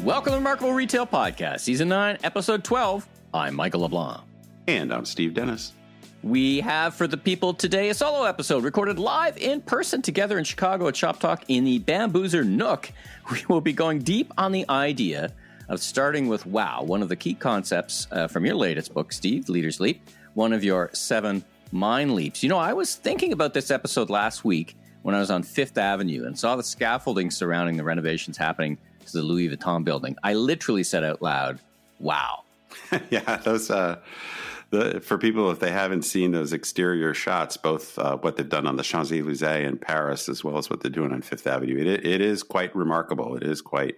Welcome to Remarkable Retail Podcast, Season 9, Episode 12. I'm Michael LeBlanc. And I'm Steve Dennis. We have for the people today a solo episode recorded live in person together in Chicago at Shop Talk in the Bamboozer Nook. We will be going deep on the idea of starting with wow, one of the key concepts from your latest book, Steve, Leader's Leap, one of your 7 mind leaps. You know, I was thinking about this episode last week when I was on Fifth Avenue and saw the scaffolding surrounding the renovations happening to the Louis Vuitton building. I literally said out loud, wow. Yeah, those for people, if they haven't seen those exterior shots, both what they've done on the Champs-Élysées in Paris as well as what they're doing on Fifth Avenue, it is quite remarkable. It is quite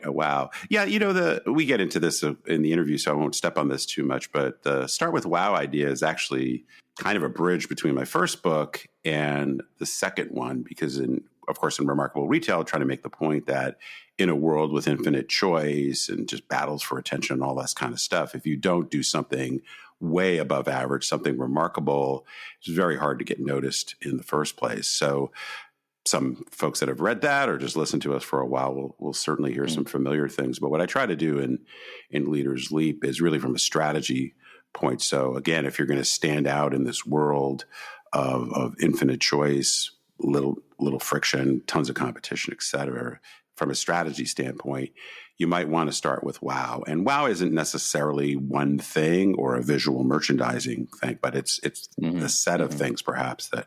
a wow. Yeah, you know, we get into this in the interview, so I won't step on this too much, but the start with wow idea is actually kind of a bridge between my first book and the second one, because of course, in Remarkable Retail, trying to make the point that in a world with infinite choice and just battles for attention and all that kind of stuff, if you don't do something way above average, something remarkable, it's very hard to get noticed in the first place. So some folks that have read that or just listened to us for a while will certainly hear some familiar things. But what I try to do in Leader's Leap is really from a strategy point. So again, if you're going to stand out in this world of infinite choice, little friction, tons of competition, et cetera, from a strategy standpoint, you might want to start with wow. And wow isn't necessarily one thing or a visual merchandising thing, but it's a set of things perhaps that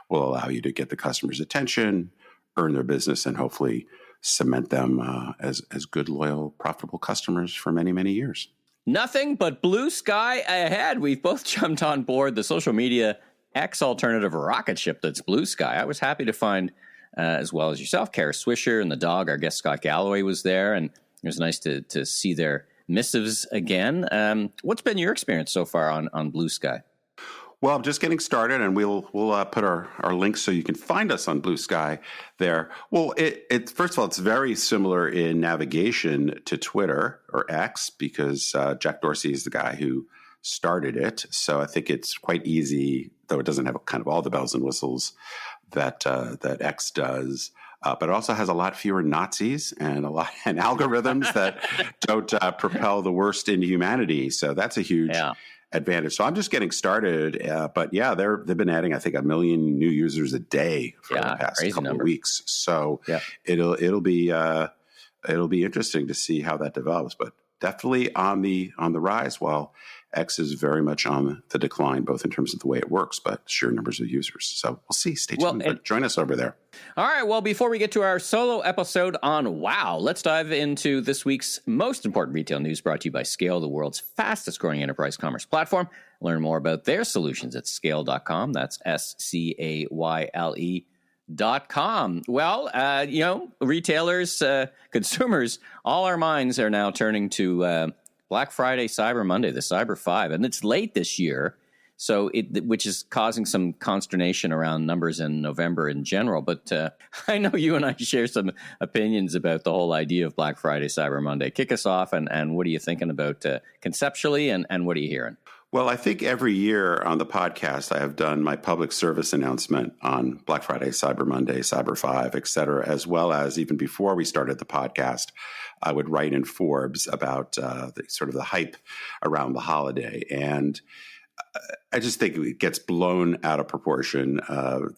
will allow you to get the customer's attention, earn their business, and hopefully cement them as good, loyal, profitable customers for many, many years. Nothing but blue sky ahead. We've both jumped on board the social media X alternative rocket ship that's Blue Sky. I was happy to find, as well as yourself, Kara Swisher and the dog. Our guest Scott Galloway was there, and it was nice to see their missives again. What's been your experience so far on Blue Sky? Well, I'm just getting started, and we'll put our links so you can find us on Blue Sky there. Well, it first of all, it's very similar in navigation to Twitter or X because Jack Dorsey is the guy who started it. So I think it's quite easy, though it doesn't have kind of all the bells and whistles that X does. But it also has a lot fewer Nazis and algorithms that don't propel the worst into humanity. So that's a huge advantage. So I'm just getting started. But yeah, they've been adding, I think, 1 million new users a day for the past couple of weeks. So it'll be interesting to see how that develops. But definitely on the rise, while X is very much on the decline, both in terms of the way it works, but sheer numbers of users. So we'll see. Stay tuned. But join us over there. All right. Well, before we get to our solo episode on wow, let's dive into this week's most important retail news brought to you by Scale, the world's fastest growing enterprise commerce platform. Learn more about their solutions at scale.com. That's SCAYLE.com. Well, retailers, consumers, all our minds are now turning to Black Friday, Cyber Monday, the Cyber 5, and it's late this year, which is causing some consternation around numbers in November in general. But I know you and I share some opinions about the whole idea of Black Friday, Cyber Monday. Kick us off, and what are you thinking about conceptually, and what are you hearing? Well, I think every year on the podcast, I have done my public service announcement on Black Friday, Cyber Monday, Cyber 5, et cetera, as well as even before we started the podcast, I would write in Forbes about the hype around the holiday. And I just think it gets blown out of proportion.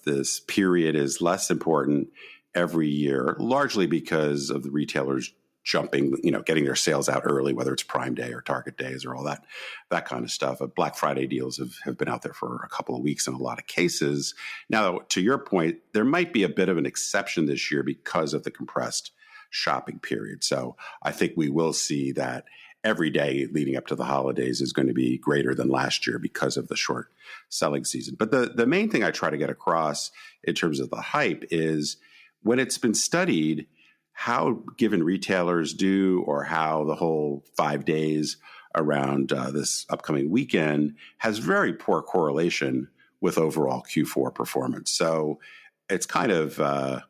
This period is less important every year, largely because of the retailers jumping, getting their sales out early, whether it's Prime Day or Target Days or all that kind of stuff. Black Friday deals have been out there for a couple of weeks in a lot of cases. Now, to your point, there might be a bit of an exception this year because of the compressed shopping period. So I think we will see that every day leading up to the holidays is going to be greater than last year because of the short selling season. But the main thing I try to get across in terms of the hype is when it's been studied, how given retailers do, or how the whole 5 days around this upcoming weekend has very poor correlation with overall Q4 performance. So it's kind of a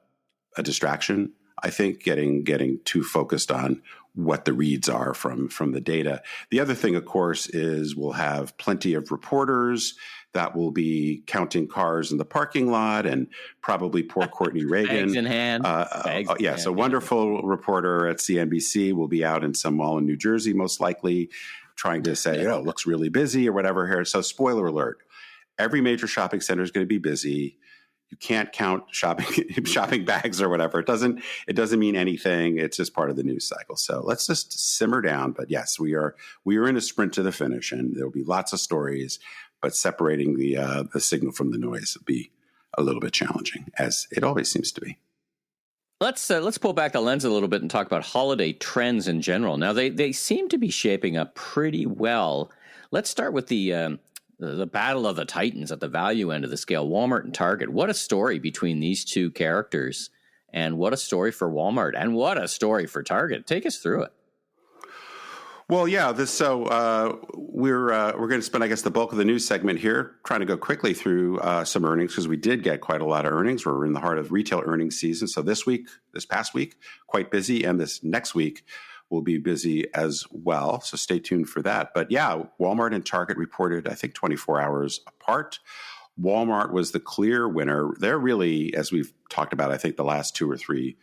distraction, I think, getting too focused on what the reads are from the data. The other thing, of course, is we'll have plenty of reporters that will be counting cars in the parking lot and probably poor Courtney Reagan. Bags in hand. Yes, a wonderful reporter at CNBC will be out in some mall in New Jersey, most likely, trying to say, it looks really busy or whatever here. So spoiler alert, every major shopping center is going to be busy. You can't count shopping bags or whatever. It doesn't mean anything. It's just part of the news cycle. So let's just simmer down. But yes, we are in a sprint to the finish, and there will be lots of stories. But separating the signal from the noise will be a little bit challenging, as it always seems to be. Let's pull back the lens a little bit and talk about holiday trends in general. Now they seem to be shaping up pretty well. Let's start with the battle of the titans at the value end of the scale, Walmart and Target. What a story between these two characters, and what a story for Walmart, and what a story for Target. Take us through it. Well, yeah. We're going to spend, I guess, the bulk of the news segment here trying to go quickly through some earnings, because we did get quite a lot of earnings. We're in the heart of retail earnings season. So this past week, quite busy, and this next week will be busy as well. So stay tuned for that. But yeah, Walmart and Target reported, I think, 24 hours apart. Walmart was the clear winner. They're really, as we've talked about, I think the last 2 or 3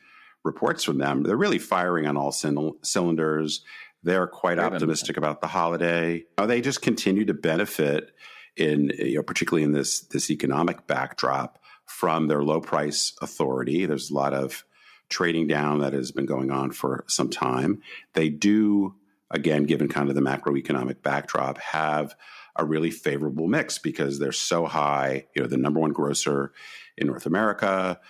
reports from them, they're really firing on all cylinders. They're quite optimistic about the holiday. They just continue to benefit particularly in this economic backdrop from their low price authority. There's a lot of trading down that has been going on for some time. They do, again, given kind of the macroeconomic backdrop, have a really favorable mix because they're so high, the number one grocer in North America.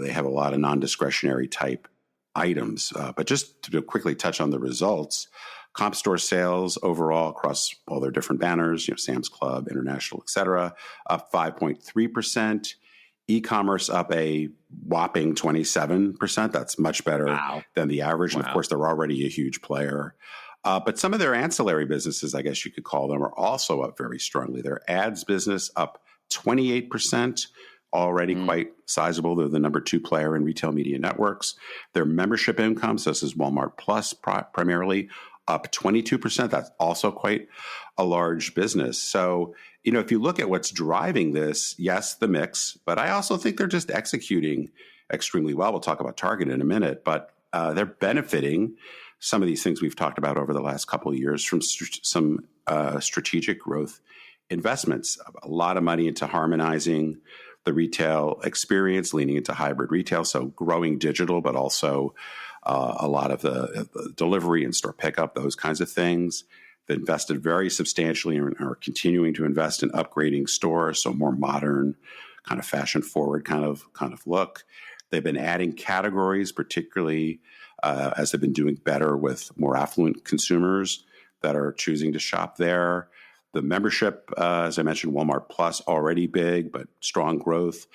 They have a lot of non-discretionary type items. But just to quickly touch on the results, comp store sales overall across all their different banners, Sam's Club, International, et cetera, up 5.3%. E-commerce up a whopping 27%. That's much better than the average. And of course, they're already a huge player. But some of their ancillary businesses, I guess you could call them, are also up very strongly. Their ads business up 28%, already quite sizable. They're the number 2 player in retail media networks. Their membership income, so this is Walmart Plus primarily, up 22%. That's also quite a large business. So, if you look at what's driving this, yes, the mix, but I also think they're just executing extremely well. We'll talk about Target in a minute, but they're benefiting some of these things we've talked about over the last couple of years from some strategic growth investments. A lot of money into harmonizing the retail experience, leaning into hybrid retail, so growing digital, but also a lot of the delivery and store pickup, those kinds of things. They invested very substantially and are continuing to invest in upgrading stores, so more modern, kind of fashion forward kind of look. They've been adding categories, particularly as they've been doing better with more affluent consumers that are choosing to shop there. The membership, as I mentioned, Walmart Plus, already big, but strong growth.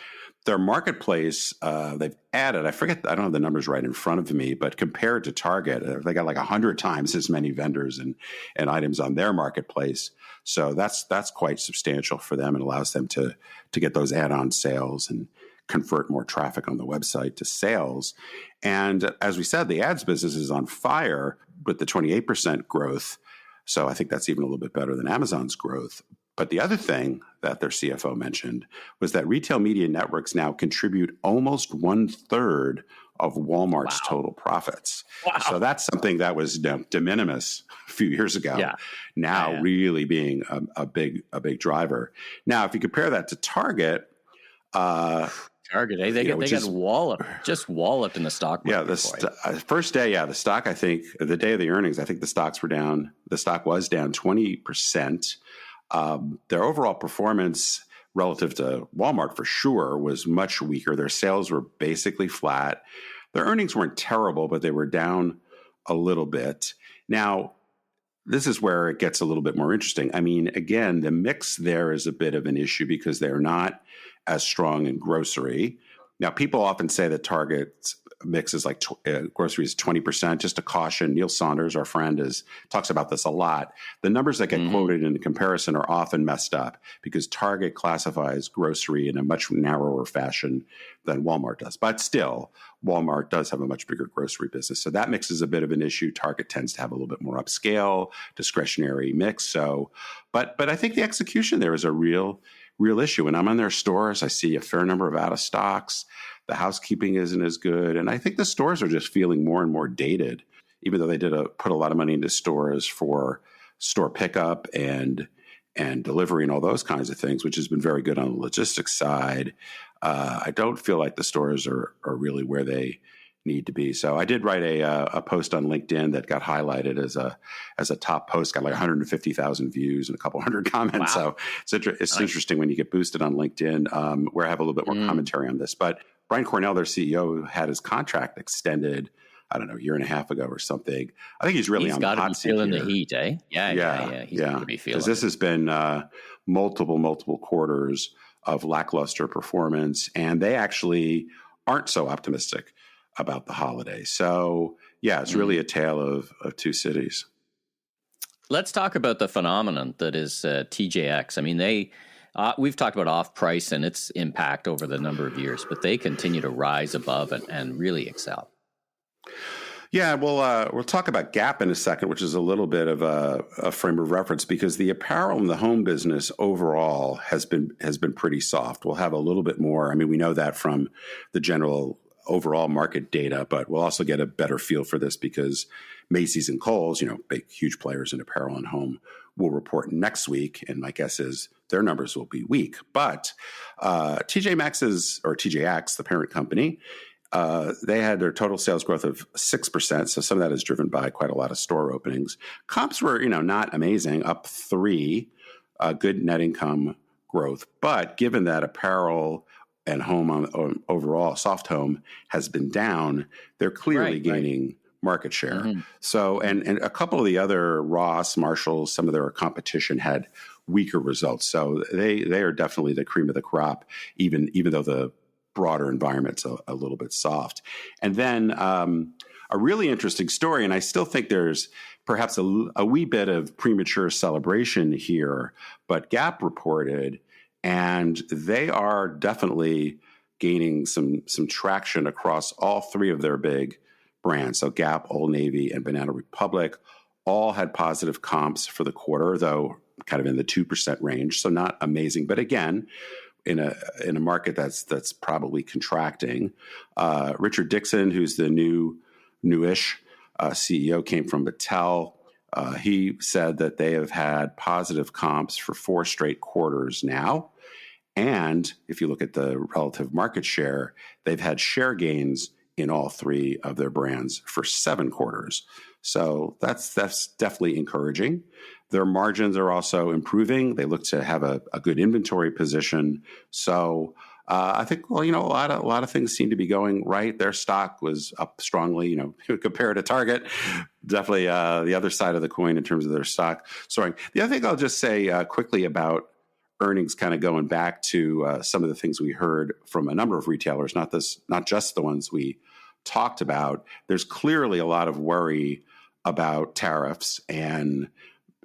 Their marketplace, they've added, I don't have the numbers right in front of me, but compared to Target, they got like 100 times as many vendors and items on their marketplace. So that's quite substantial for them and allows them to get those add-on sales and convert more traffic on the website to sales. And as we said, the ads business is on fire with the 28% growth. So I think that's even a little bit better than Amazon's growth. But the other thing that their CFO mentioned was that retail media networks now contribute almost 1/3 of Walmart's total profits. Wow. So that's something that was de minimis a few years ago. Yeah. Now really being a big driver. Now, if you compare that to Target, they got walloped in the stock market. Yeah, first day, the stock, I think, the day of the earnings, I think the stock was down 20%. Their overall performance relative to Walmart, for sure, was much weaker. Their sales were basically flat. Their earnings weren't terrible, but they were down a little bit. Now, this is where it gets a little bit more interesting. I mean, again, the mix there is a bit of an issue because they're not as strong in grocery. Now, people often say that Target's mix is like grocery is 20%. Just a caution, Neil Saunders, our friend, talks about this a lot. The numbers that get quoted in comparison are often messed up because Target classifies grocery in a much narrower fashion than Walmart does. But still, Walmart does have a much bigger grocery business. So that mix is a bit of an issue. Target tends to have a little bit more upscale, discretionary mix. So, but I think the execution there is a real real issue. When I'm in their stores, I see a fair number of out of stocks. The housekeeping isn't as good. And I think the stores are just feeling more and more dated, even though they put a lot of money into stores for store pickup and delivery and all those kinds of things, which has been very good on the logistics side. I don't feel like the stores are really where they need to be. So I did write a post on LinkedIn that got highlighted as a top post, got like 150,000 views and a couple hundred comments. Wow. So it's interesting when you get boosted on LinkedIn, where I have a little bit more commentary on this. But Brian Cornell, their CEO, had his contract extended, I don't know, a year and a half ago or something. I think he's really on the hot seat. He's got to be feeling the heat, eh? Yeah. He's got to be feeling it. Because this has been multiple quarters of lackluster performance, and they actually aren't so optimistic about the holiday. So, yeah, it's really a tale of two cities. Let's talk about the phenomenon that is TJX. I mean, we've talked about off-price and its impact over the number of years, but they continue to rise above it and really excel. Yeah, we'll talk about Gap in a second, which is a little bit of a frame of reference because the apparel and the home business overall has been pretty soft. We'll have a little bit more. I mean, we know that from the general overall market data, but we'll also get a better feel for this because Macy's and Kohl's, big, huge players in apparel and home, will report next week. And my guess is their numbers will be weak. But TJX, the parent company, they had their total sales growth of 6%. So some of that is driven by quite a lot of store openings. Comps were, not amazing, up 3%, good net income growth. But given that apparel and home overall, soft home has been down, they're clearly gaining market share. Mm-hmm. So, and a couple of the other Ross, Marshalls, some of their competition had weaker results. So they are definitely the cream of the crop, even though the broader environment's a little bit soft. And then a really interesting story, and I still think there's perhaps a wee bit of premature celebration here, but Gap reported, and they are definitely gaining some traction across all three of their big brands. So Gap, Old Navy, and Banana Republic all had positive comps for the quarter, though kind of in the 2% range. So not amazing, but again, in a market that's probably contracting. Richard Dixon, who's the newish CEO, came from Mattel. He said that they have had positive comps for 4 straight quarters now. And if you look at the relative market share, they've had share gains in all 3 of their brands for 7 quarters. So that's definitely encouraging. Their margins are also improving. They look to have a good inventory position. So I think, a lot of things seem to be going right. Their stock was up strongly, compared to Target. Definitely the other side of the coin in terms of their stock soaring. The other thing I'll just say quickly about earnings, kind of going back to some of the things we heard from a number of retailers, not just the ones we talked about. There's clearly a lot of worry about tariffs, and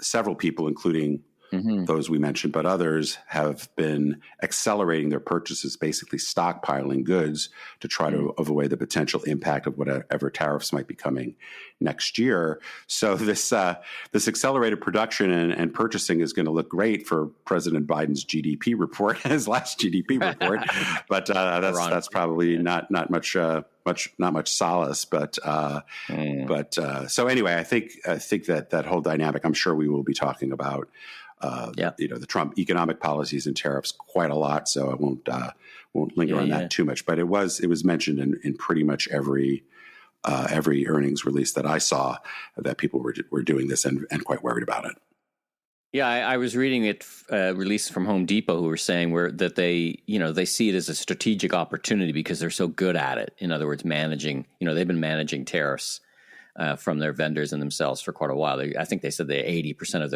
several people, including those we mentioned, but others have been accelerating their purchases, basically stockpiling goods to try to avoid the potential impact of whatever tariffs might be coming next year. So this accelerated production and purchasing is going to look great for President Biden's GDP report, his last GDP report, but that's probably not much solace. But so anyway, I think that whole dynamic, I'm sure we will be talking about. The Trump economic policies and tariffs quite a lot, so I won't linger on that too much. But it was mentioned in pretty much every earnings release that I saw that people were doing this and quite worried about it. Yeah, I was reading it released from Home Depot, who were saying that they see it as a strategic opportunity because they're so good at it. In other words, managing. They've been managing tariffs from their vendors and themselves for quite a while. I think they said that 80% of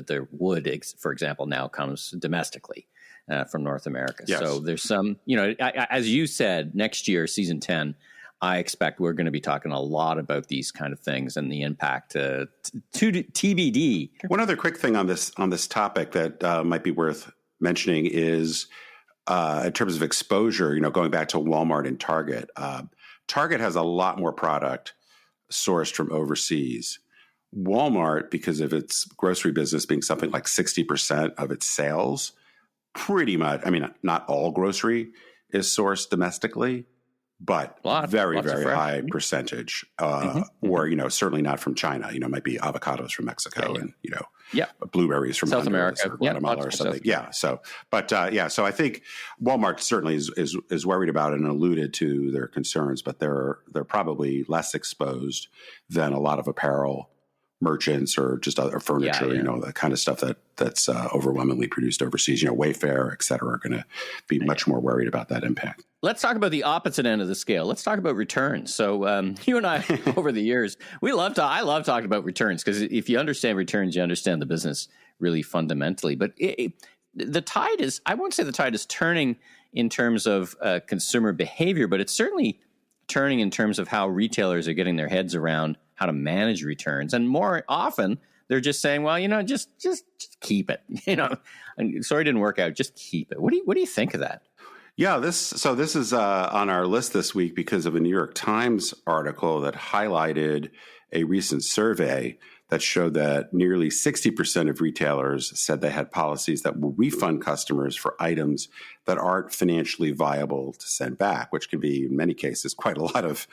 their wood, for example, now comes domestically from North America. Yes. So there's some, as you said, next year, season 10, I expect we're going to be talking a lot about these kind of things and the impact to TBD. One other quick thing on this topic that might be worth mentioning is in terms of exposure, going back to Walmart and Target. Target has a lot more product sourced from overseas. Walmart, because of its grocery business being something like 60% of its sales, pretty much, I mean, not all grocery is sourced domestically, but very, very high percentage, or, certainly not from China. It might be avocados from Mexico and, blueberries from South Honduras America or Guatemala or something. Yeah. So, so I think Walmart certainly is worried about it and alluded to their concerns, but they're probably less exposed than a lot of apparel merchants or just other furniture, the kind of stuff that's overwhelmingly produced overseas. Wayfair, et cetera, are going to be much more worried about that impact. Let's talk about the opposite end of the scale. Let's talk about returns. So you and I, over the years, I love talking about returns, because if you understand returns, you understand the business really fundamentally. But the tide is, I won't say the tide is turning in terms of consumer behavior, but it's certainly turning in terms of how retailers are getting their heads around how to manage returns. And more often, they're just saying, well, just keep it. Sorry, it didn't work out. Just keep it. What do you think of that? Yeah, this is on our list this week because of a New York Times article that highlighted a recent survey that showed that nearly 60% of retailers said they had policies that will refund customers for items that aren't financially viable to send back, which can be in many cases quite a lot of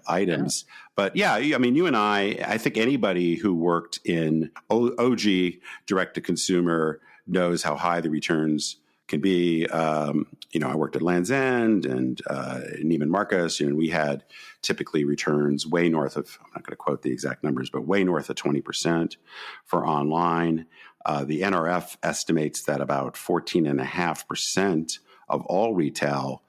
items. Yeah. But I mean, you and I think anybody who worked in OG direct to consumer knows how high the returns can be. I worked at Land's End and Neiman Marcus, and we had typically returns way north of, I'm not going to quote the exact numbers, but way north of 20% for online. The NRF estimates that about 14.5% of all retail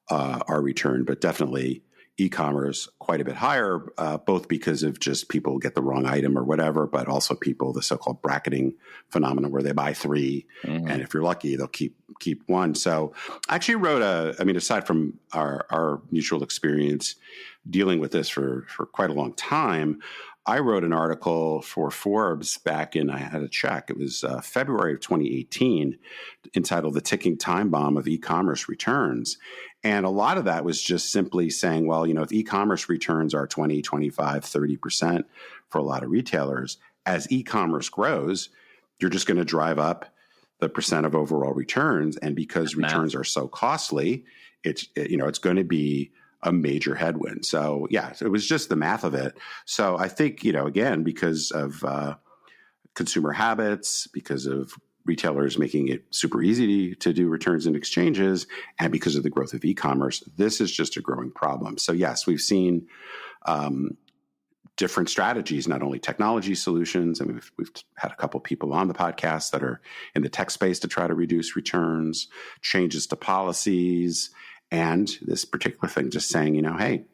are returned, but definitely e-commerce quite a bit higher, both because of just people get the wrong item or whatever, but also the so-called bracketing phenomenon where they buy three, and if you're lucky, they'll keep one. So I actually wrote aside from our mutual experience dealing with this for quite a long time, I wrote an article for Forbes back in, I had to check, it was February of 2018, entitled The Ticking Time Bomb of E-commerce Returns. And a lot of that was just simply saying, well, if e-commerce returns are 20, 25, 30% for a lot of retailers, as e-commerce grows, you're just going to drive up the percent of overall returns. And because returns are so costly, it's going to be a major headwind. So it was just the math of it. So I think, again, because of consumer habits, because of retailers making it super easy to do returns and exchanges, and because of the growth of e-commerce, this is just a growing problem. So yes, we've seen different strategies, not only technology solutions, and we've had a couple of people on the podcast that are in the tech space to try to reduce returns, changes to policies, and this particular thing just saying, hey,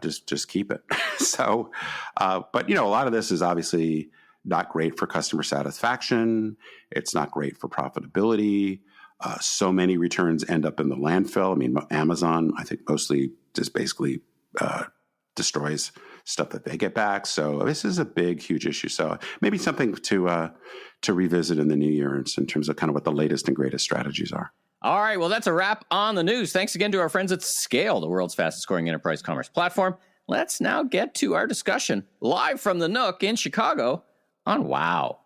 just keep it. So, but a lot of this is obviously not great for customer satisfaction. It's not great for profitability. So many returns end up in the landfill. I mean, Amazon, I think, mostly just basically destroys stuff that they get back. So this is a big, huge issue. So maybe something to revisit in the new year in terms of kind of what the latest and greatest strategies are. All right, well, that's a wrap on the news. Thanks again to our friends at Scale, the world's fastest growing enterprise commerce platform. Let's now get to our discussion live from the Nook in Chicago on Wow.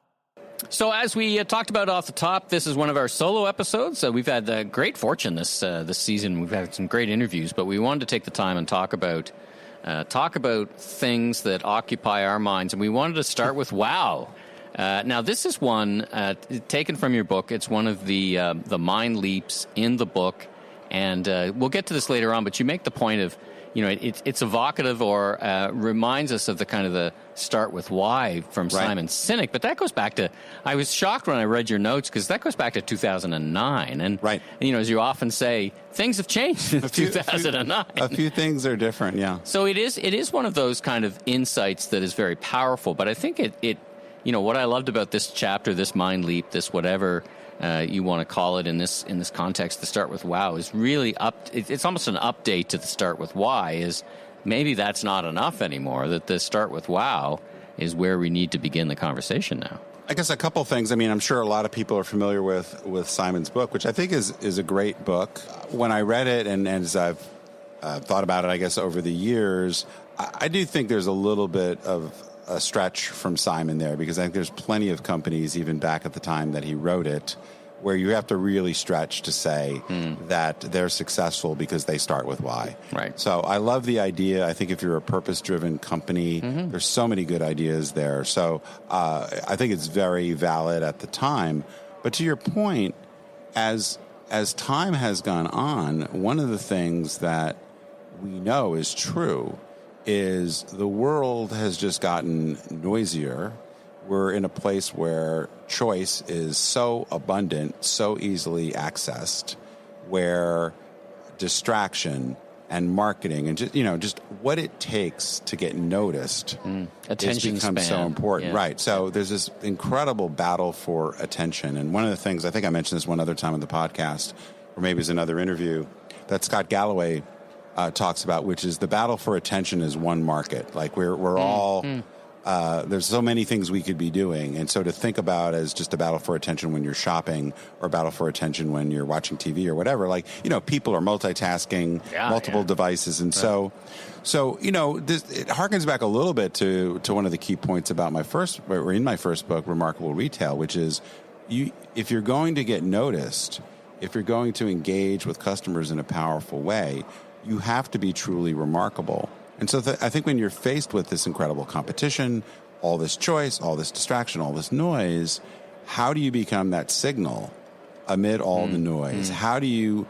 So as we talked about off the top, this is one of our solo episodes. We've had great fortune this season. We've had some great interviews, but we wanted to take the time and talk about things that occupy our minds. And we wanted to start with Wow. Now, this is one taken from your book. It's one of the mind leaps in the book, and we'll get to this later on. But you make the point of, it's evocative or reminds us of the kind of the start with why from Simon Sinek. But that goes back to, I was shocked when I read your notes because that goes back to 2009. And as you often say, things have changed since 2009. A few things are different, yeah. So it is one of those kind of insights that is very powerful. But I think it what I loved about this chapter, this mind leap, this whatever you want to call it in this context, the start with Wow is really it's almost an update to the start with Why. Is maybe that's not enough anymore, that the start with Wow is where we need to begin the conversation now. I guess a couple things. I mean, I'm sure a lot of people are familiar with Simon's book, which I think is a great book. When I read it and as I've thought about it, I guess, over the years, I do think there's a little bit of a stretch from Simon there, because I think there's plenty of companies, even back at the time that he wrote it, where you have to really stretch to say that they're successful because they start with why. Right. So I love the idea. I think if you're a purpose-driven company, there's so many good ideas there. So I think it's very valid at the time. But to your point, as time has gone on, one of the things that we know is true is the world has just gotten noisier. We're in a place where choice is so abundant, so easily accessed, where distraction and marketing and just what it takes to get noticed attention becomes span. so important. Yeah. Right. So there's this incredible battle for attention. And one of the things, I think I mentioned this one other time on the podcast, or maybe it's another interview, that Scott Galloway talks about, which is the battle for attention is one market. Like we're all... there's so many things we could be doing. And so to think about as just a battle for attention when you're shopping or a battle for attention when you're watching TV or whatever, people are multitasking, multiple devices. And so it harkens back a little bit to one of the key points about in my first book, Remarkable Retail, which is if you're going to get noticed, if you're going to engage with customers in a powerful way, you have to be truly remarkable. And so I think when you're faced with this incredible competition, all this choice, all this distraction, all this noise, how do you become that signal amid all the noise? How do you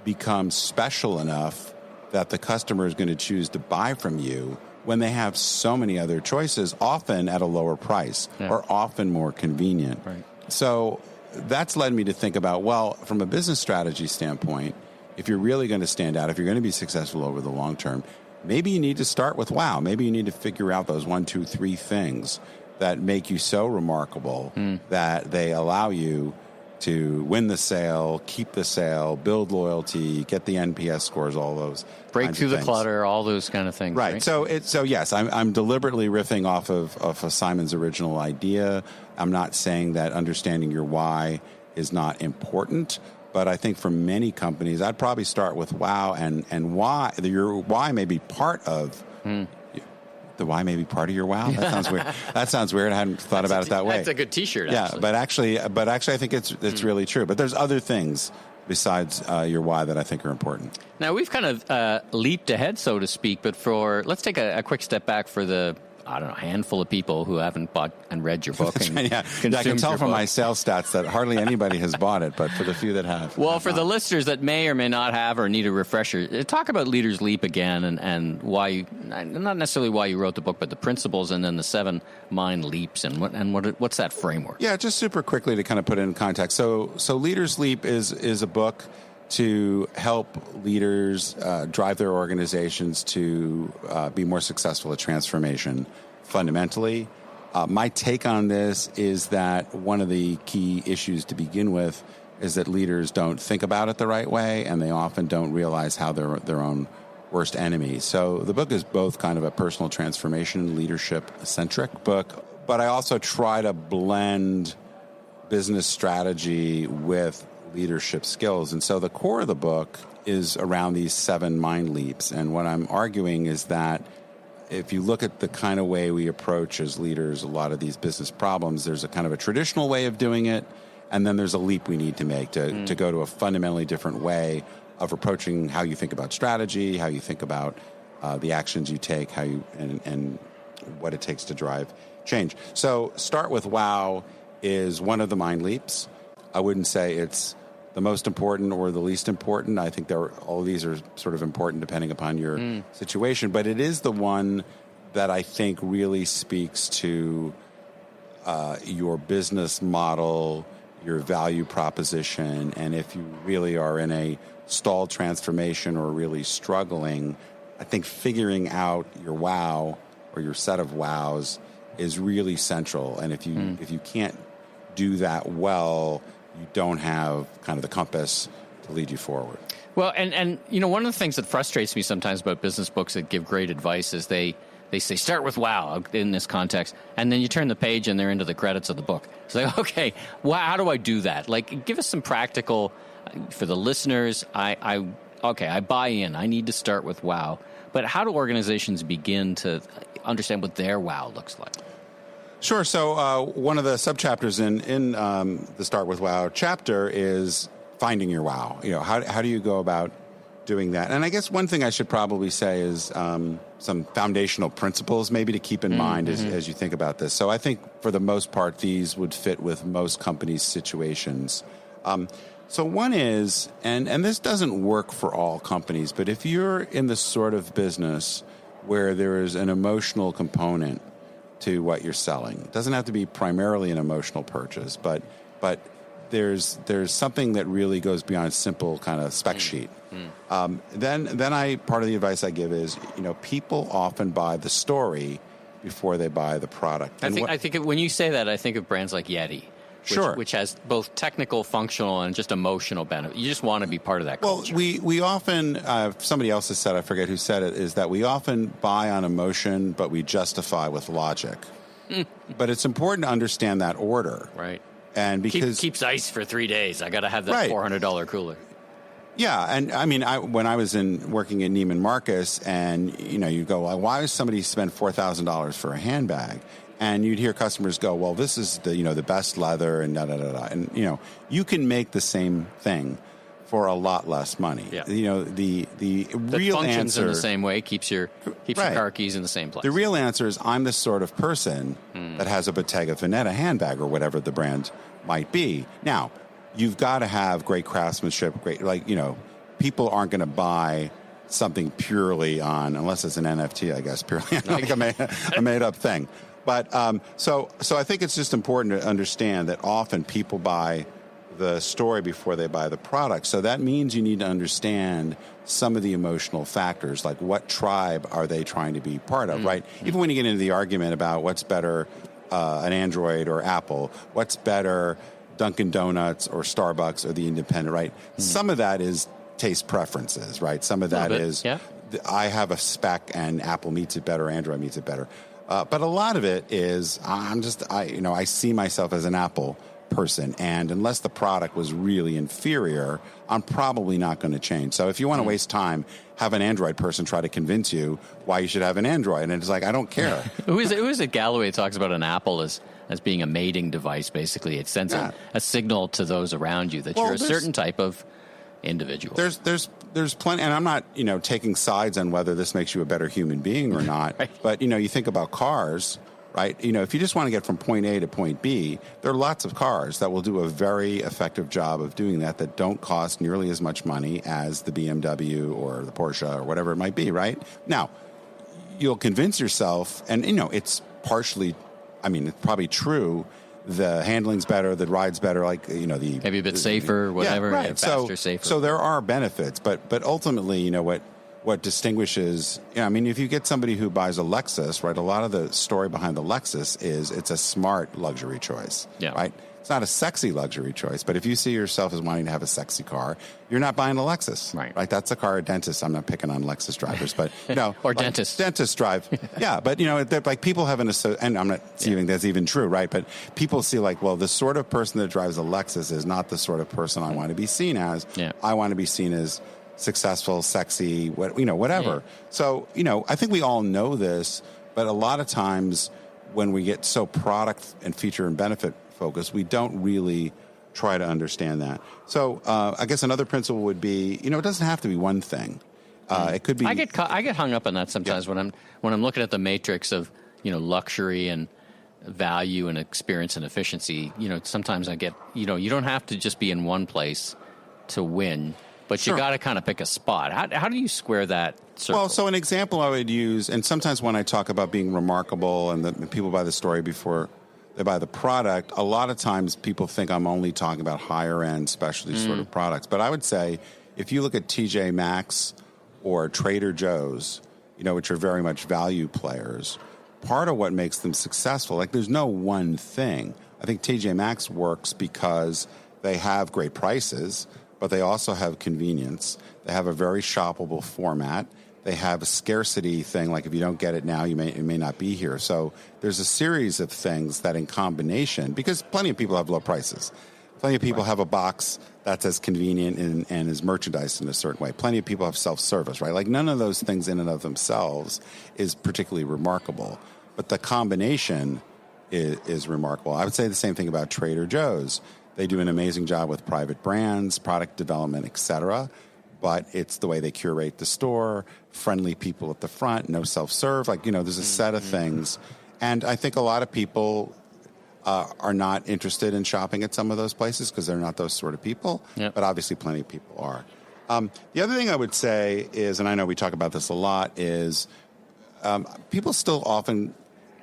become special enough that the customer is going to choose to buy from you when they have so many other choices, often at a lower price or often more convenient? Right. So that's led me to think about, well, from a business strategy standpoint, if you're really going to stand out, if you're going to be successful over the long term, maybe you need to start with wow. Maybe you need to figure out those 1, 2, 3 things that make you so remarkable that they allow you to win the sale, keep the sale, build loyalty, get the NPS scores, all those. Break through the clutter, all those kind of things. Right. So yes, I'm deliberately riffing off of Simon's original idea. I'm not saying that understanding your why is not important. But I think for many companies, I'd probably start with wow and why. Your why may be part of the why may be part of your wow. That sounds weird. That sounds weird. I hadn't thought about it that way. That's a good T-shirt. Yeah, actually. but actually, I think it's really true. But there's other things besides your why that I think are important. Now we've kind of leaped ahead, so to speak. But let's take a quick step back for the handful of people who haven't bought and read your book. And I can tell from my sales stats that hardly anybody has bought it, but for the few that have. Well, for the listeners that may or may not have or need a refresher, talk about Leaders Leap again and why, not necessarily why you wrote the book, but the principles and then the 7 mind leaps and what's that framework? Yeah, just super quickly to kind of put it in context. So Leaders Leap is a book to help leaders drive their organizations to be more successful at transformation fundamentally. My take on this is that one of the key issues to begin with is that leaders don't think about it the right way, and they often don't realize how they're their own worst enemy. So the book is both kind of a personal transformation, leadership-centric book, but I also try to blend business strategy with leadership skills. And so the core of the book is around these 7 mind leaps. And what I'm arguing is that if you look at the kind of way we approach as leaders a lot of these business problems, there's a kind of a traditional way of doing it, and then there's a leap we need to make to go to a fundamentally different way of approaching how you think about strategy, how you think about the actions you take, how you and what it takes to drive change. So start with wow is one of the mind leaps. I wouldn't say it's the most important or the least important. I think all of these are sort of important depending upon your situation, but it is the one that I think really speaks to your business model, your value proposition, and if you really are in a stalled transformation or really struggling, I think figuring out your wow or your set of wows is really central. And if you can't do that well, you don't have kind of the compass to lead you forward. Well, and one of the things that frustrates me sometimes about business books that give great advice is they say start with wow in this context, and then you turn the page and they're into the credits of the book. It's like, okay, how do I do that? Like, give us some practical for the listeners. I buy in. I need to start with wow, but how do organizations begin to understand what their wow looks like? Sure. So one of the subchapters in the Start with Wow chapter is finding your wow. How do you go about doing that? And I guess one thing I should probably say is some foundational principles maybe to keep in mind as you think about this. So I think for the most part, these would fit with most companies' situations. So one is, and this doesn't work for all companies, but if you're in the sort of business where there is an emotional component to what you're selling, it doesn't have to be primarily an emotional purchase, but there's something that really goes beyond a simple kind of spec sheet. Then part of the advice I give is, people often buy the story before they buy the product. I think when you say that, I think of brands like Yeti. Which has both technical, functional, and just emotional benefit. You just want to be part of that culture. Well, we often, somebody else has said, I forget who said it, is that we often buy on emotion, but we justify with logic. But it's important to understand that order. Right. And because keeps ice for 3 days. I got to have that $400 cooler. Yeah, and I mean, when I was working at Neiman Marcus, and you go, well, why does somebody spend $4,000 for a handbag? And you'd hear customers go, well, this is the best leather and da-da-da-da. And, you can make the same thing for a lot less money. Yeah. The real functions answer in the same way, keeps your car keys in the same place. The real answer is I'm the sort of person that has a Bottega Veneta handbag or whatever the brand might be. Now, you've got to have great craftsmanship, people aren't going to buy something purely on, unless it's an NFT, I guess, purely on like a made-up thing. But so I think it's just important to understand that often people buy the story before they buy the product. So that means you need to understand some of the emotional factors, like what tribe are they trying to be part of, right? Even when you get into the argument about what's better, an Android or Apple, what's better, Dunkin' Donuts or Starbucks or the independent, right? Some of that is taste preferences, right? Some of that is, I have a spec and Apple meets it better, Android meets it better. But a lot of it is I see myself as an Apple person, and unless the product was really inferior, I'm probably not going to change. So if you want to waste time, have an Android person try to convince you why you should have an Android, and it's like, I don't care. Who is it? Galloway talks about an Apple as being a mating device. Basically, it sends a signal to those around you that you're a certain type of individual. There's plenty, and I'm not, taking sides on whether this makes you a better human being or not. Right. But, you think about cars, right? If you just want to get from point A to point B, there are lots of cars that will do a very effective job of doing that don't cost nearly as much money as the BMW or the Porsche or whatever it might be, right? Now, you'll convince yourself, and, it's partially, it's probably true, the handling's better, the ride's better, maybe a bit safer, whatever, right. Faster, safer. So there are benefits, but ultimately, what distinguishes, if you get somebody who buys a Lexus, right, a lot of the story behind the Lexus is it's a smart luxury choice, right? It's not a sexy luxury choice, but if you see yourself as wanting to have a sexy car, you're not buying a Lexus, right? That's a car a dentist. I'm not picking on Lexus drivers, but or dentists. Dentists drive, yeah. But like people have and I'm not saying that's even true, right? But people see the sort of person that drives a Lexus is not the sort of person I want to be seen as. Yeah. I want to be seen as successful, sexy, whatever. Yeah. So I think we all know this, but a lot of times when we get so product and feature and benefit focused, we don't really try to understand that. So I guess another principle would be, it doesn't have to be one thing. It could be. I get hung up on that sometimes when I'm looking at the matrix of luxury and value and experience and efficiency. Sometimes I get you don't have to just be in one place to win, but you got to kind of pick a spot. How do you square that circle? Well, so an example I would use, and sometimes when I talk about being remarkable and that people buy the story before they buy the product, a lot of times people think I'm only talking about higher end specialty sort of products. But I would say if you look at TJ Maxx or Trader Joe's, which are very much value players, part of what makes them successful, there's no one thing. I think TJ Maxx works because they have great prices, but they also have convenience. They have a very shoppable format. They have a scarcity thing, like if you don't get it now, it may not be here. So there's a series of things that in combination, because plenty of people have low prices. Plenty of people have a box that's as convenient and is merchandised in a certain way. Plenty of people have self-service, right? None of those things in and of themselves is particularly remarkable. But the combination is remarkable. I would say the same thing about Trader Joe's. They do an amazing job with private brands, product development, etc. But it's the way they curate the store, friendly people at the front, no self-serve. There's a set of things. And I think a lot of people are not interested in shopping at some of those places because they're not those sort of people. Yep. But obviously plenty of people are. The other thing I would say is, and I know we talk about this a lot, is people still often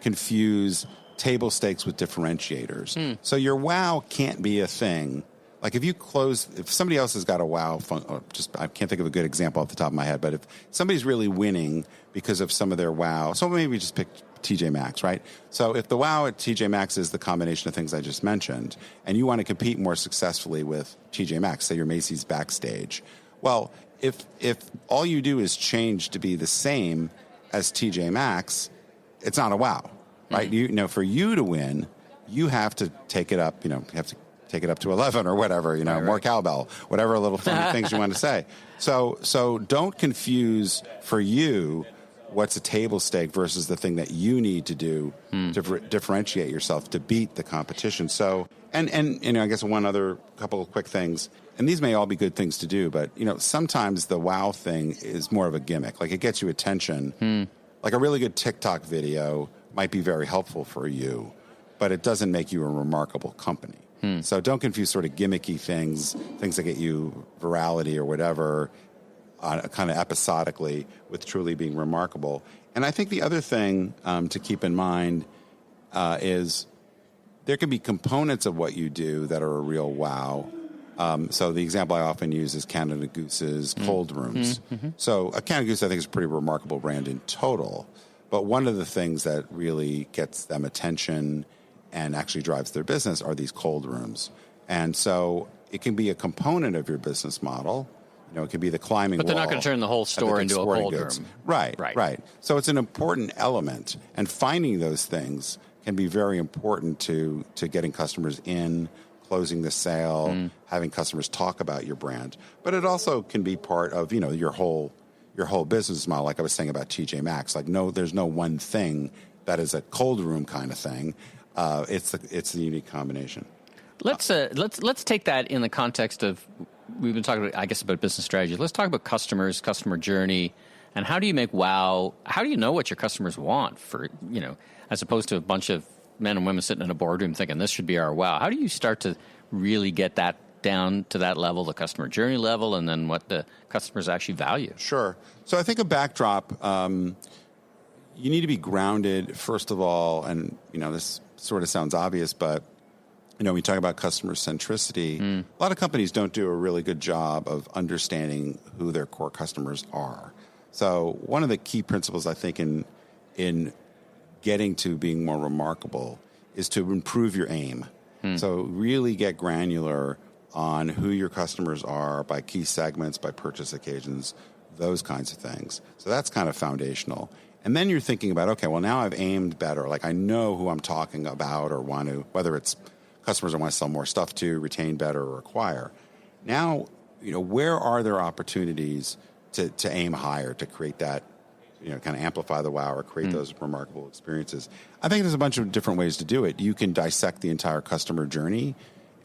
confuse table stakes with differentiators. So your wow can't be a thing. Like if somebody else has got a wow, I can't think of a good example off the top of my head, but if somebody's really winning because of some of their wow, so maybe we just pick TJ Maxx, right? So if the wow at TJ Maxx is the combination of things I just mentioned, and you want to compete more successfully with TJ Maxx, say your Macy's Backstage, well, if all you do is change to be the same as TJ Maxx, it's not a wow, right? For you to win, you have to take it up, you have to take it up to 11 or whatever, right. More cowbell, whatever little funny things you want to say. So don't confuse for you what's a table stake versus the thing that you need to do to differentiate yourself to beat the competition. So, and I guess one other couple of quick things, and these may all be good things to do, but sometimes the wow thing is more of a gimmick. Like it gets you attention. Like a really good TikTok video might be very helpful for you, but it doesn't make you a remarkable company. So don't confuse sort of gimmicky things that get you virality or whatever, kind of episodically, with truly being remarkable. And I think the other thing to keep in mind is there can be components of what you do that are a real wow. So the example I often use is Canada Goose's cold rooms. So Canada Goose, I think, is a pretty remarkable brand in total. But one of the things that really gets them attention and actually drives their business are these cold rooms. And so it can be a component of your business model. It can be the climbing wall. But they're not going to turn the whole store into a cold room. Right. So it's an important element. And finding those things can be very important to getting customers in, closing the sale, having customers talk about your brand. But it also can be part of, your whole business model, like I was saying about TJ Maxx. There's no one thing that is a cold room kind of thing. It's the unique combination. Let's take that in the context of, we've been talking about business strategy. Let's talk about customers, customer journey, and how do you make wow? How do you know what your customers want for, as opposed to a bunch of men and women sitting in a boardroom thinking this should be our wow? How do you start to really get that down to that level, the customer journey level, and then what the customers actually value? Sure. So I think a backdrop, you need to be grounded, first of all, and, this sort of sounds obvious, but, we talk about customer centricity. A lot of companies don't do a really good job of understanding who their core customers are. So one of the key principles, I think, in getting to being more remarkable is to improve your aim. So really get granular on who your customers are by key segments, by purchase occasions, those kinds of things. So that's kind of foundational. And then you're thinking about, okay, well, now I've aimed better. Like I know who I'm talking about or want to, whether it's customers I want to sell more stuff to, retain better, or acquire. Now, where are there opportunities to aim higher, to create that, kind of amplify the wow or create those remarkable experiences? I think there's a bunch of different ways to do it. You can dissect the entire customer journey.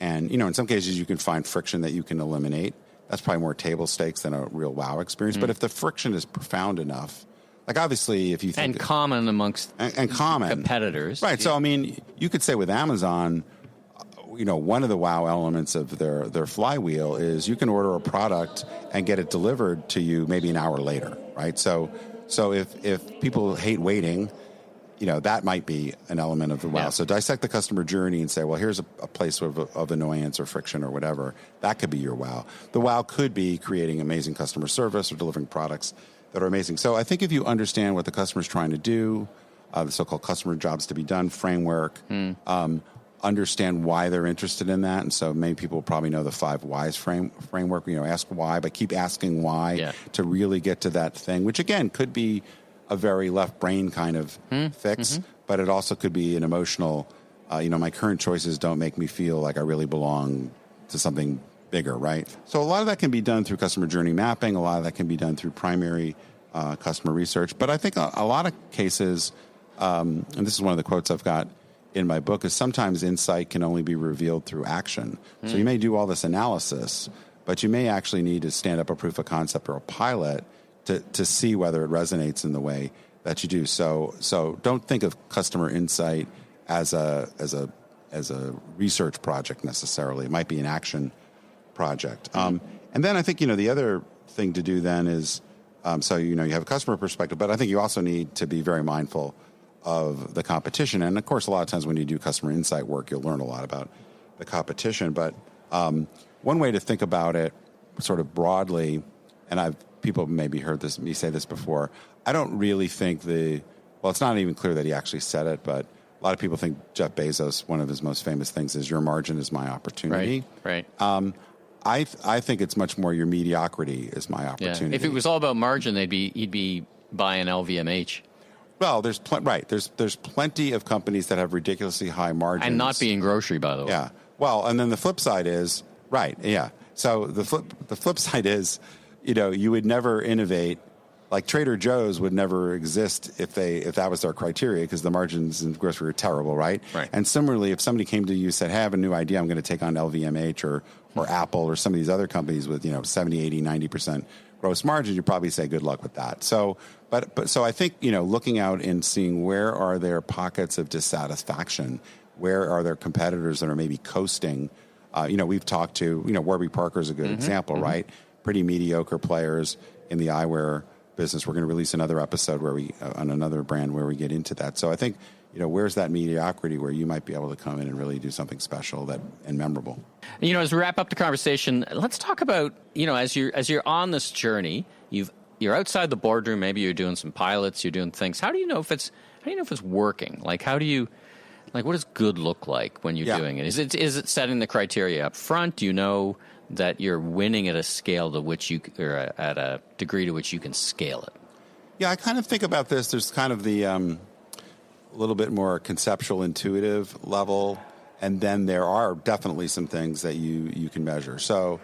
And, in some cases you can find friction that you can eliminate. That's probably more table stakes than a real wow experience. But if the friction is profound enough, like obviously if you think... And common amongst common competitors. Right. So, you could say with Amazon, one of the wow elements of their flywheel is you can order a product and get it delivered to you maybe an hour later, right? So if people hate waiting, that might be an element of the wow. Yeah. So dissect the customer journey and say, well, here's a place of annoyance or friction or whatever. That could be your wow. The wow could be creating amazing customer service or delivering products that are amazing. So I think if you understand what the customer's trying to do, the so-called customer jobs to be done framework, understand why they're interested in that. And so many people probably know the 5 whys framework, ask why, but keep asking why to really get to that thing, which again could be a very left brain kind of fix, but it also could be an emotional, my current choices don't make me feel like I really belong to something bigger, right? So a lot of that can be done through customer journey mapping. A lot of that can be done through primary customer research. But I think a lot of cases, and this is one of the quotes I've got, in my book is sometimes insight can only be revealed through action. So you may do all this analysis, but you may actually need to stand up a proof of concept or a pilot to see whether it resonates in the way that you do. So don't think of customer insight as a research project necessarily. It might be an action project. And then I think, the other thing to do then is, you have a customer perspective, but I think you also need to be very mindful of the competition. And of course, a lot of times when you do customer insight work, you'll learn a lot about the competition. But one way to think about it sort of broadly, and people maybe heard me say this before, I don't really think it's not even clear that he actually said it, but a lot of people think Jeff Bezos, one of his most famous things is your margin is my opportunity. Right. I think it's much more your mediocrity is my opportunity. Yeah. If it was all about margin, he'd be buying LVMH. Well, there's plenty of companies that have ridiculously high margins. And not being grocery, by the way. Yeah. Well, and then the flip side is, right, yeah. So the flip side is, you would never innovate. Like Trader Joe's would never exist if that was their criteria, because the margins in grocery are terrible, right? Right. And similarly, if somebody came to you and said, hey, I have a new idea, I'm going to take on LVMH or Apple or some of these other companies with 70, 80, 90% gross margins, you'd probably say good luck with that. So so I think looking out and seeing where are there pockets of dissatisfaction, where are there competitors that are maybe coasting. We've talked to Warby Parker is a good example, right? Pretty mediocre players in the eyewear business. We're going to release another episode on another brand where we get into that. So I think, where's that mediocrity where you might be able to come in and really do something special and memorable? As we wrap up the conversation, let's talk about, as you're on this journey, you're outside the boardroom, maybe you're doing some pilots, you're doing things. How do you know if it's working? Like, what does good look like when you're doing it? Is it setting the criteria up front? Do you know that you're winning at a scale to which or at a degree to which you can scale it? Yeah, I kind of think about this. There's kind of the little bit more conceptual, intuitive level, and then there are definitely some things that you can measure. So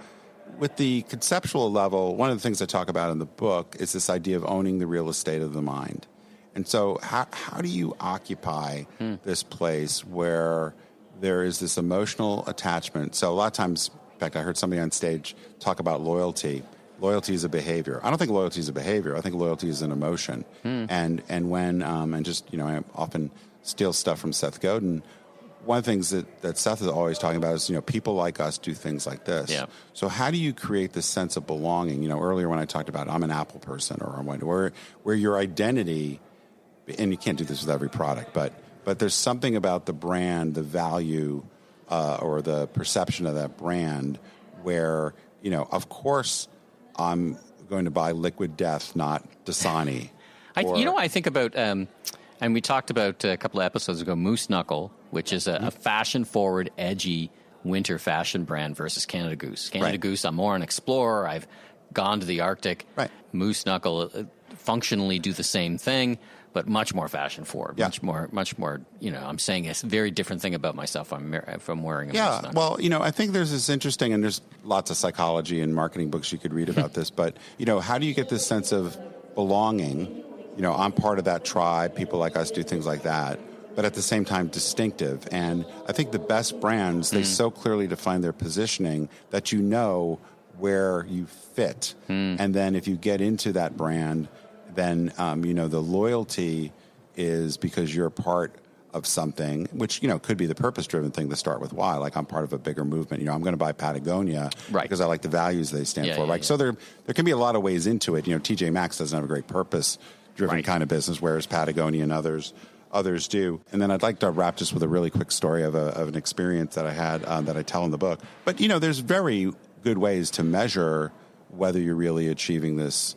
with the conceptual level, one of the things I talk about in the book is this idea of owning the real estate of the mind. And so how do you occupy this place where there is this emotional attachment? So a lot of times, in fact, I heard somebody on stage talk about loyalty. Loyalty is a behavior. I don't think loyalty is a behavior. I think loyalty is an emotion. And when I often steal stuff from Seth Godin. One of the things that Seth is always talking about is people like us do things like this. Yeah. So how do you create this sense of belonging? Earlier when I talked about I'm an Apple person or where your identity, and you can't do this with every product, but there's something about the brand, the value, or the perception of that brand where, of course I'm going to buy Liquid Death, not Dasani. I think about, and we talked about a couple of episodes ago, Moose Knuckle, which is a fashion-forward, edgy winter fashion brand versus Canada Goose. Canada Goose, I'm more an explorer. I've gone to the Arctic. Right. Moose Knuckle functionally do the same thing, but much more fashion-forward. Yeah. Much more. I'm saying a very different thing about myself if I'm wearing a Moose Knuckle. Well, I think there's this interesting, and there's lots of psychology and marketing books you could read about this, but, how do you get this sense of belonging? I'm part of that tribe. People like us do things like that, but at the same time distinctive. And I think the best brands, they so clearly define their positioning that where you fit. And then if you get into that brand, then, the loyalty is because you're part of something, which, could be the purpose-driven thing to start with why. Like I'm part of a bigger movement. I'm going to buy Patagonia because I like the values they stand for. Right. So there can be a lot of ways into it. TJ Maxx doesn't have a great purpose-driven kind of business, whereas Patagonia and others do. And then I'd like to wrap just with a really quick story of an experience that I had that I tell in the book. But, there's very good ways to measure whether you're really achieving this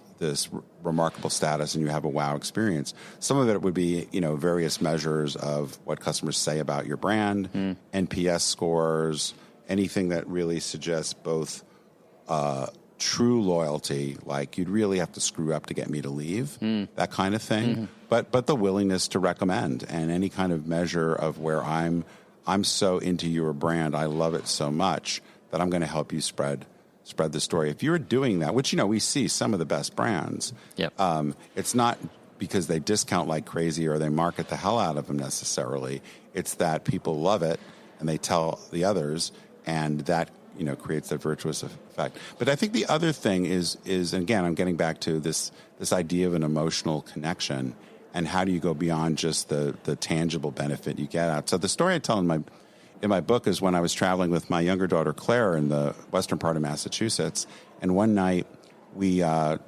remarkable status and you have a wow experience. Some of it would be, various measures of what customers say about your brand, NPS scores, anything that really suggests both true loyalty, like you'd really have to screw up to get me to leave, that kind of thing. But the willingness to recommend and any kind of measure of where I'm so into your brand, I love it so much that I'm going to help you spread the story. If you're doing that, which we see some of the best brands, it's not because they discount like crazy or they market the hell out of them necessarily. It's that people love it and they tell the others, and that creates that virtuous effect. But I think the other thing is and again, I'm getting back to this idea of an emotional connection, and how do you go beyond just the tangible benefit you get out. So the story I tell in my book is when I was traveling with my younger daughter Claire in the western part of Massachusetts, and one night we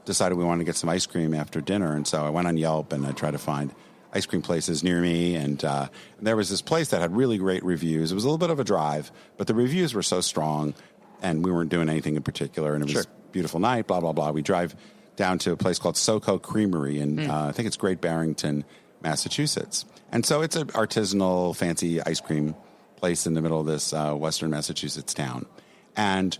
decided we wanted to get some ice cream after dinner, and so I went on Yelp and I tried to find ice cream places near me, and there was this place that had really great reviews. It was a little bit of a drive, but the reviews were so strong, and we weren't doing anything in particular, and it was a beautiful night, blah, blah, blah. We drive down to a place called SoCo Creamery, and I think it's Great Barrington, Massachusetts. And so it's an artisanal, fancy ice cream place in the middle of this western Massachusetts town. And,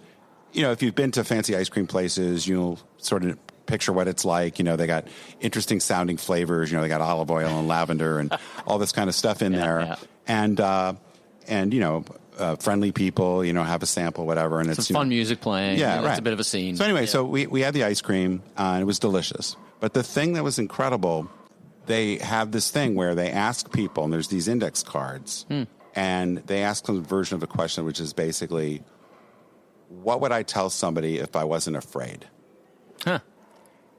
if you've been to fancy ice cream places, you'll sort of picture what it's like. They got interesting sounding flavors. They got olive oil and lavender and all this kind of stuff in there. Yeah. And friendly people, have a sample, whatever. And it's some fun music playing. Yeah, right. It's a bit of a scene. So anyway, so we had the ice cream, and it was delicious. But the thing that was incredible, they have this thing where they ask people, and there's these index cards, and they ask them a version of a question, which is basically, what would I tell somebody if I wasn't afraid? Huh.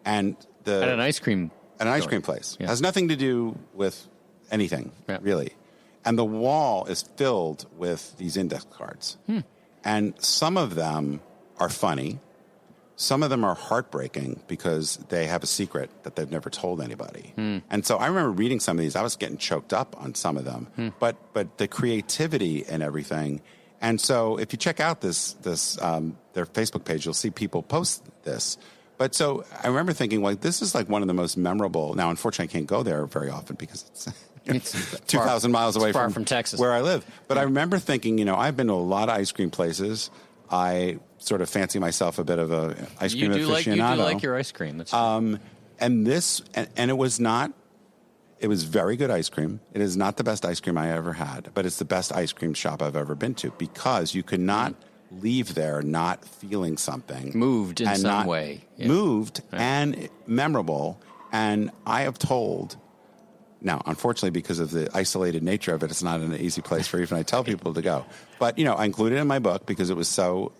And at an ice cream place. Yeah. It has nothing to do with anything, really. And the wall is filled with these index cards. And some of them are funny. Some of them are heartbreaking because they have a secret that they've never told anybody. And so I remember reading some of these. I was getting choked up on some of them. But the creativity and everything. And so if you check out their Facebook page, you'll see people post this. But so I remember thinking, this is like one of the most memorable. Now, unfortunately, I can't go there very often because it's 2,000 miles away from Texas, where I live. But I remember thinking, I've been to a lot of ice cream places. I sort of fancy myself a bit of a ice cream aficionado. You do like your ice cream. That's and it was not. It was very good ice cream. It is not the best ice cream I ever had, but it's the best ice cream shop I've ever been to, because you could not leave there not feeling something. Moved in some way. Yeah. Moved and memorable. And I have told, now, unfortunately, because of the isolated nature of it, it's not an easy place for even I tell people to go. But, I included it in my book because it was so,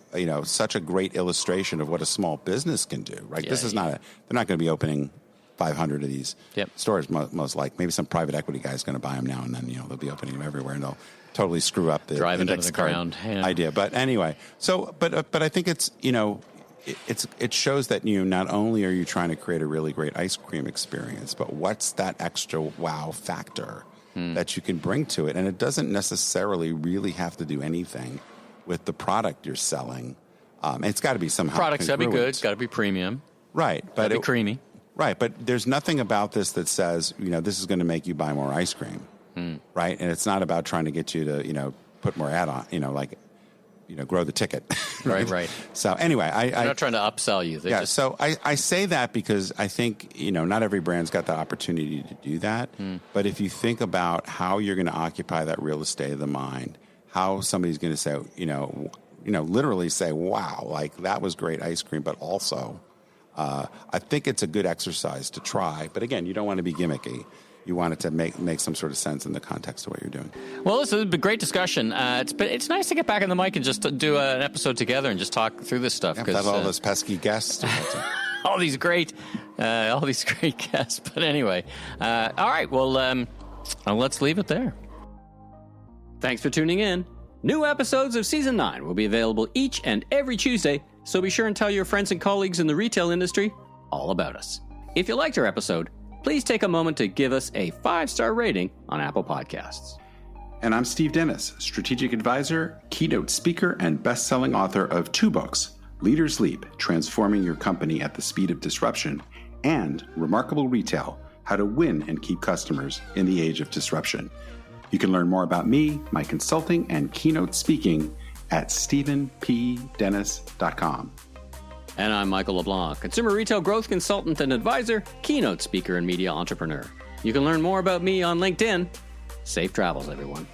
such a great illustration of what a small business can do, right? Yeah, this is they're not going to be opening 500 of these stores, most like. Maybe some private equity guy is going to buy them now, and then they'll be opening them everywhere, and they'll totally screw up the index card idea. But anyway, but I think it's it shows that not only are you trying to create a really great ice cream experience, but what's that extra wow factor that you can bring to it, and it doesn't necessarily really have to do anything with the product you're selling. It's got to be somehow product's got to be good, it's got to be premium, right? But be creamy. Right, but there's nothing about this that says, this is going to make you buy more ice cream, right? And it's not about trying to get you to, put more ad on, grow the ticket. Right. So anyway, They're not trying to upsell you. So I say that because I think, not every brand's got the opportunity to do that. But if you think about how you're going to occupy that real estate of the mind, how somebody's going to say, literally say, wow, like that was great ice cream, but also... I think it's a good exercise to try. But again, you don't want to be gimmicky. You want it to make some sort of sense in the context of what you're doing. Well, this has been a great discussion. It's nice to get back in the mic and just do an episode together and just talk through this stuff. Without all those pesky guests. all these great guests. But anyway, all right. Well, let's leave it there. Thanks for tuning in. New episodes of Season 9 will be available each and every Tuesday, so be sure and tell your friends and colleagues in the retail industry all about us. If you liked our episode, please take a moment to give us a 5-star rating on Apple Podcasts. And I'm Steve Dennis, strategic advisor, keynote speaker, and best-selling author of 2 books, Leaders Leap, Transforming Your Company at the Speed of Disruption, and Remarkable Retail, How to Win and Keep Customers in the Age of Disruption. You can learn more about me, my consulting, and keynote speaking at StephenPDennis.com. And I'm Michael LeBlanc, consumer retail growth consultant and advisor, keynote speaker, and media entrepreneur. You can learn more about me on LinkedIn. Safe travels, everyone.